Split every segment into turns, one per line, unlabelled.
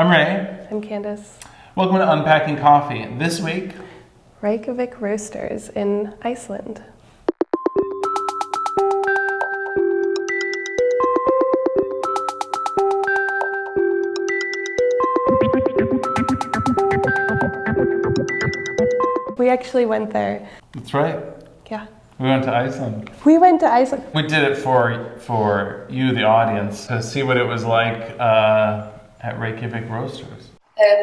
I'm Ray.
I'm Kandace.
Welcome to Unpacking Coffee. This week,
Reykjavík Roasters in Iceland. We actually went there.
That's right.
Yeah.
We went to Iceland.
We went to Iceland.
We did it for you, the audience, to see what it was like at Reykjavík Roasters.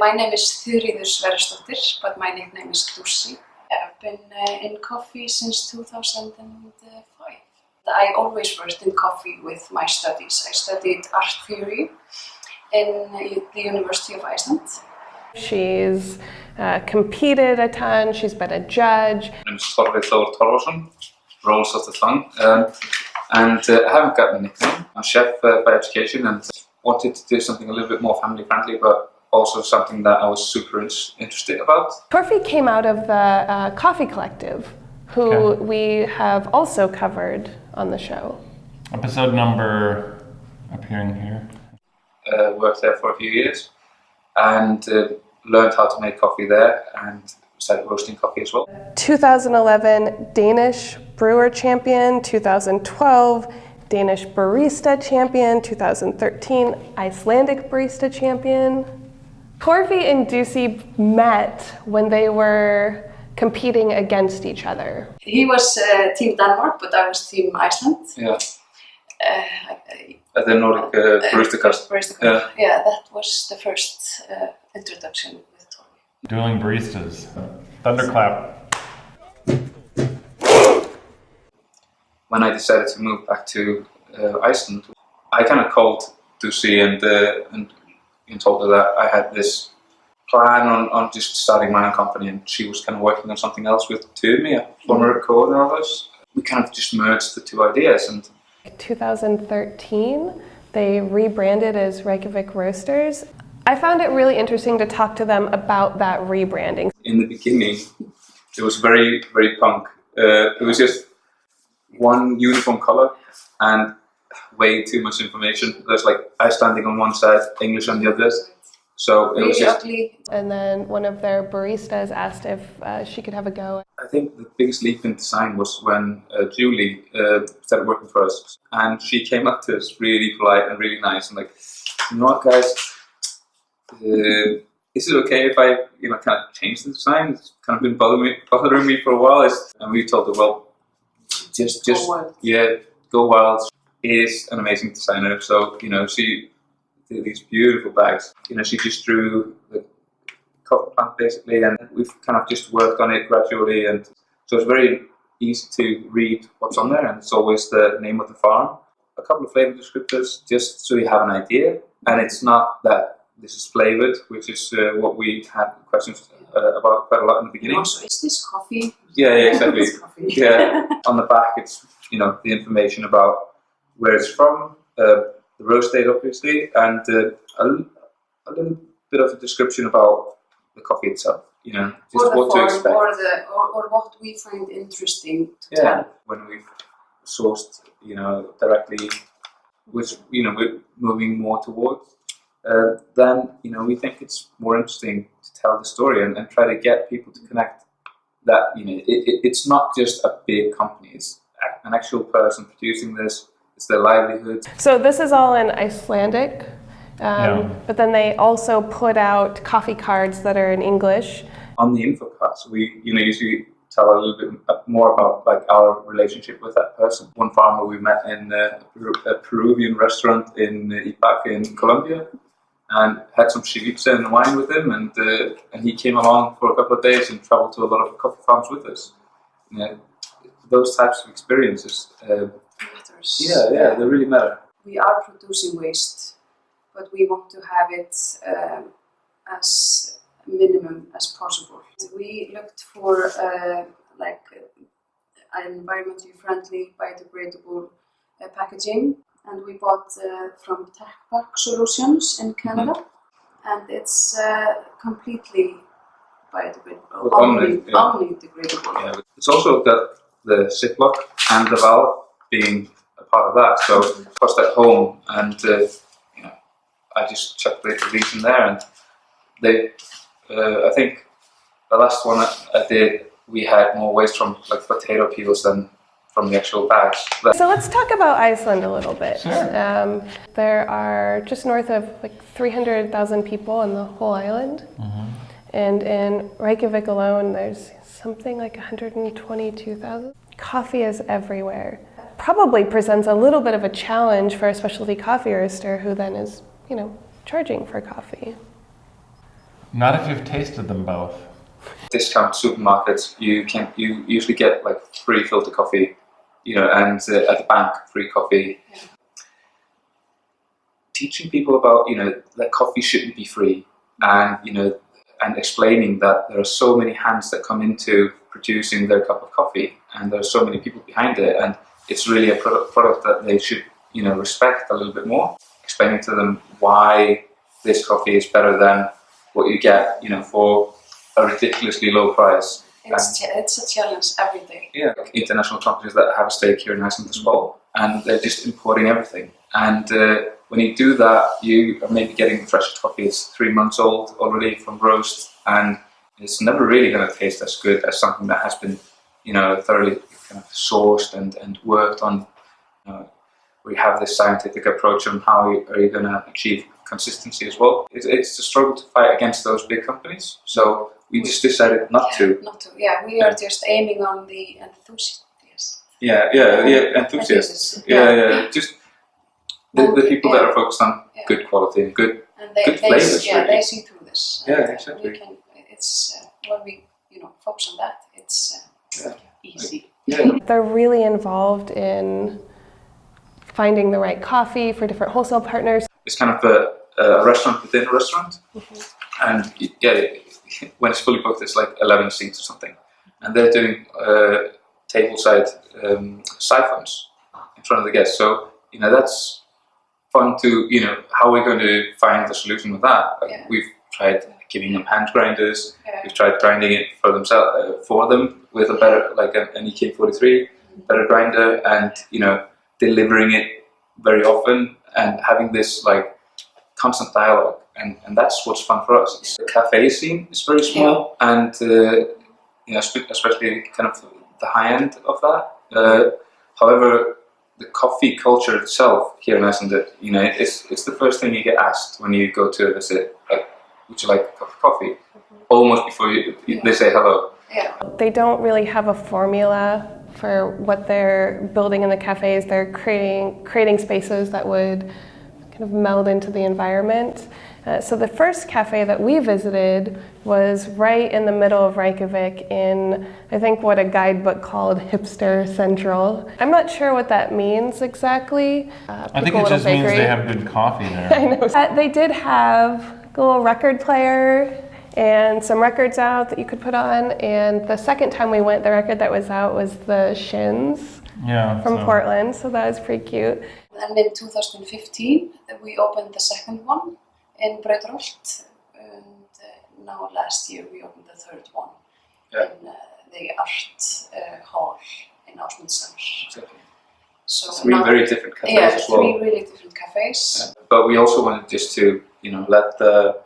My name is Þuríður Sverrisdóttir, but my nickname is Dussy. I've been in coffee since 2005. I always worked in coffee with my studies. I studied art theory in the University of Iceland.
She's competed a ton, she's been a judge.
My name is Torfi, rolls off the tongue. And I haven't got a nickname. I'm a chef by education and wanted to do something a little bit more family friendly, but also something that I was super interested about.
Torfi came out of the Coffee Collective, who we have also covered on the show.
Episode number appearing here.
Worked there for a few years and learned how to make coffee there and started roasting coffee as well. 2011
Danish Brewer Champion, 2012 Danish Barista Champion, 2013 Icelandic Barista Champion. Torfi and Dussy met when they were competing against each other.
He was Team Denmark, but I was Team Iceland.
Yeah. At the Nordic Barista Cup.
Yeah, that was the first introduction with Torfi.
Dueling baristas. Thunderclap.
When I decided to move back to Iceland, I kind of called Dussy and told her that I had this plan on just starting my own company, and she was kind of working on something else with Torfi, a former co-owner of us. We kind of just merged the two ideas. And
2013, they rebranded as Reykjavík Roasters. I found it really interesting to talk to them about that rebranding.
In the beginning, it was very, very punk. It was just one uniform color and way too much information. There's like Icelandic on one side, English on the other. So it was just
ugly.
And then one of their baristas asked if she could have a go.
I think the biggest leap in design was when Julie started working for us, and she came up to us really polite and really nice and like, you know what, guys, is it okay if I kind of change the design? It's kind of been bothering me for a while. And we told her, well, just go wild. She is an amazing designer, so she did these beautiful bags. She just drew the coffee plant basically, and we've kind of just worked on it gradually, and so it's very easy to read what's on there, and it's always the name of the farm. A couple of flavor descriptors, just so you have an idea, and it's not that this is flavored, which is what we had questions about quite a lot in the beginning.
Also, is this coffee?
Yeah, exactly.
Coffee.
Yeah, on the back it's the information about where it's from, the roast date obviously, and a little bit of a description about the coffee itself. Just what to expect.
Or what we find interesting to tell.
When we've sourced, directly, which we're moving more towards, then we think it's more interesting to tell the story and try to get people to connect that it's not just a big company, it's an actual person producing this, it's their livelihood.
So this is all in Icelandic, but then they also put out coffee cards that are in English.
On the info cards, we usually tell a little bit more about like our relationship with that person. One farmer we met in a Peruvian restaurant in Ipac in Colombia, and had some ceviche and wine with him, and he came along for a couple of days and traveled to a lot of coffee farms with us. Those types of experiences
matters.
Yeah, they really matter.
We are producing waste, but we want to have it as minimum as possible. We looked for an environmentally friendly, biodegradable packaging, and we bought from Tech Pack Solutions in Canada, and it's completely biodegradable, only degradable.
Yeah. It's also got the Ziploc and the valve being a part of that. So of course at home, and I just chucked these in there, and they. I think the last one I did, we had more waste from like potato peels than from the actual bags.
So let's talk about Iceland a little bit.
Sure.
There are just north of like 300,000 people on the whole island. And in Reykjavík alone, there's something like 122,000. Coffee is everywhere. Probably presents a little bit of a challenge for a specialty coffee roaster who then is, charging for coffee.
Not if you've tasted them both.
Discount supermarkets, you usually get like free filter coffee, and at the bank free coffee. Teaching people about that coffee shouldn't be free, and explaining that there are so many hands that come into producing their cup of coffee, and there are so many people behind it, and it's really a product that they should respect a little bit more. Explaining to them why this coffee is better than what you get for a ridiculously low price.
It's a challenge every day.
Yeah, international companies that have a stake here in Iceland as well, and they're just importing everything. And when you do that, you are maybe getting the freshest coffee. It's 3 months old already from roast, and it's never really going to taste as good as something that has been, thoroughly kind of sourced and worked on. We have this scientific approach on how are you going to achieve consistency as well. It's a struggle to fight against those big companies. So we just decided not to.
Yeah, we are just aiming on the enthusiasts.
Yeah, enthusiasts. Yeah. Just the people that are focused on good quality and good flavors.
They see through this.
Yeah, exactly.
It's when we focus on that, it's easy.
Yeah.
They're really involved in finding the right coffee for different wholesale partners.
It's kind of a restaurant within a restaurant, and when it's fully booked, it's like 11 seats or something, and they're doing tableside siphons in front of the guests. So that's fun to how we're going to find the solution with that. We've tried giving them hand grinders. We've tried grinding it for them with a better an EK43 better grinder, and delivering it very often and having this constant dialogue, and that's what's fun for us. The cafe scene is very small, and especially kind of the high end of that. However, the coffee culture itself here in Iceland, it's the first thing you get asked when you go to a visit. Would you like a cup of coffee? Almost before they say hello.
Yeah.
They don't really have a formula for what they're building in the cafes. They're creating spaces that would kind of meld into the environment. So the first cafe that we visited was right in the middle of Reykjavík in, I think, what a guidebook called Hipster Central. I'm not sure what that means exactly.
I think it just means they have good coffee there.
I know. They did have a little record player and some records out that you could put on. And the second time we went, the record that was out was the Shins from Portland. So that was pretty cute.
And in 2015, we opened the second one in Reykjavík, and now last year we opened the third one in the art hall in Ásmundsson.
Exactly.
So
three very different cafes as well.
Three really different cafes.
But we also wanted just to, let the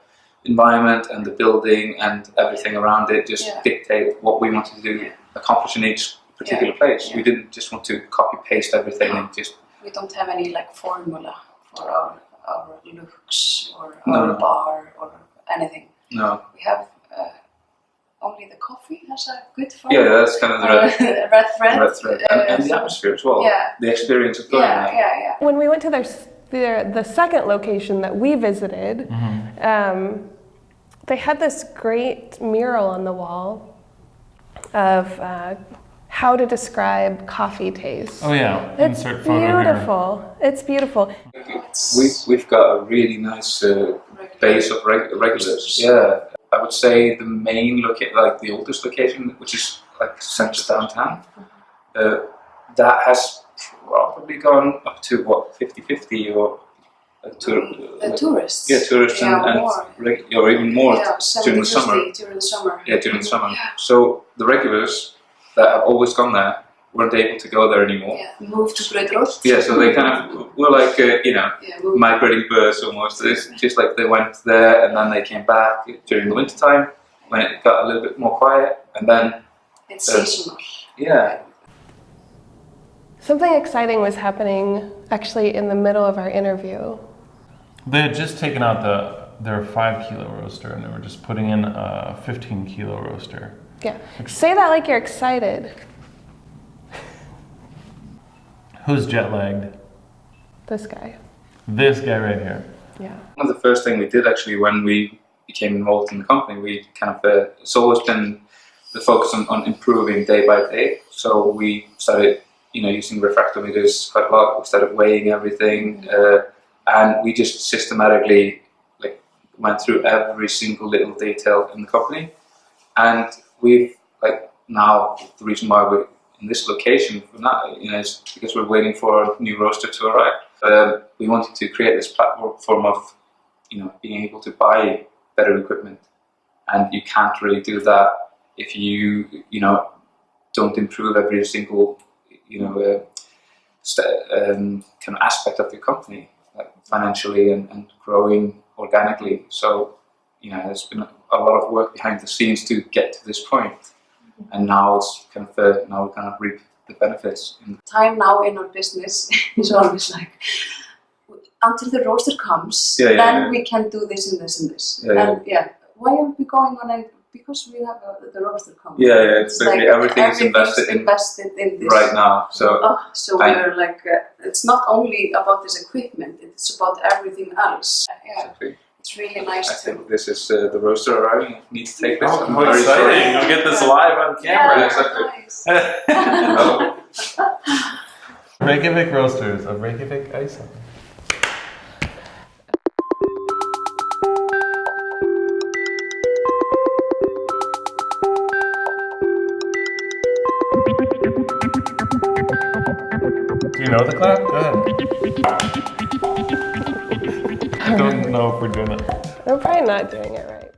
environment and the building and everything around it just dictate what we wanted to do, accomplish in each particular place. We didn't just want to copy paste everything and just.
We don't have any formula for our looks or our bar or anything.
No.
We have only the coffee has a good formula.
Yeah, that's kind of the
red thread.
And the atmosphere as well.
Yeah.
The experience of going there.
Yeah.
When we went to the second location that we visited, they had this great mural on the wall of how to describe coffee taste.
Oh yeah,
It's
insert photo
beautiful.
here.
It's beautiful.
We've got a really nice base of regulars. Yeah, I would say the main the oldest location, which is central downtown, that has probably gone up to 50-50 or
the tourists.
Yeah, tourists and or even more during the summer.
During the summer.
Yeah, during the summer. So the regulars that have always gone there weren't able to go there anymore.
Yeah, moved to Reykjavík.
Yeah, so they kind of were like,
Moved.
migrating birds almost. It's just like they went there and then they came back during the winter time when it got a little bit more quiet, and then
It's seasonal.
yeah.
Something exciting was happening actually in the middle of our interview.
They had just taken out their 5 kilo roaster and they were just putting in a 15 kilo roaster.
Yeah. Say that like you're excited.
Who's jet lagged?
This guy.
This guy right here.
Yeah.
One of the first things we did actually when we became involved in the company, we kind of, it's always been the focus on improving day by day. So we started, using refractometers quite a lot. We started weighing everything, and we just systematically went through every single little detail in the company. And we've now the reason why we're in this location now, is because we're waiting for a new roaster to arrive. We wanted to create this platform of, being able to buy better equipment, and you can't really do that if you, don't improve every single, kind of aspect of your company, financially and growing organically. So, there's been a lot of work behind the scenes to get to this point, and now it's kind of now we kind of reap the benefits.
Time now in our business is always like until the roaster comes, then we can do this and this and this. Why aren't we going on it? Because we have the roaster coming.
It's everything's invested in
this
right now. So
we're it's not only about this equipment; it's about everything else.
Exactly.
It's really nice
I think this is the roaster arriving. I need to take this.
Oh, how exciting! You'll get this live on camera.
Yeah, nice.
Reykjavík Roasters of Reykjavík, Iceland. Do you know the clap? Go ahead. I don't know if we're doing it.
We're probably not doing it right.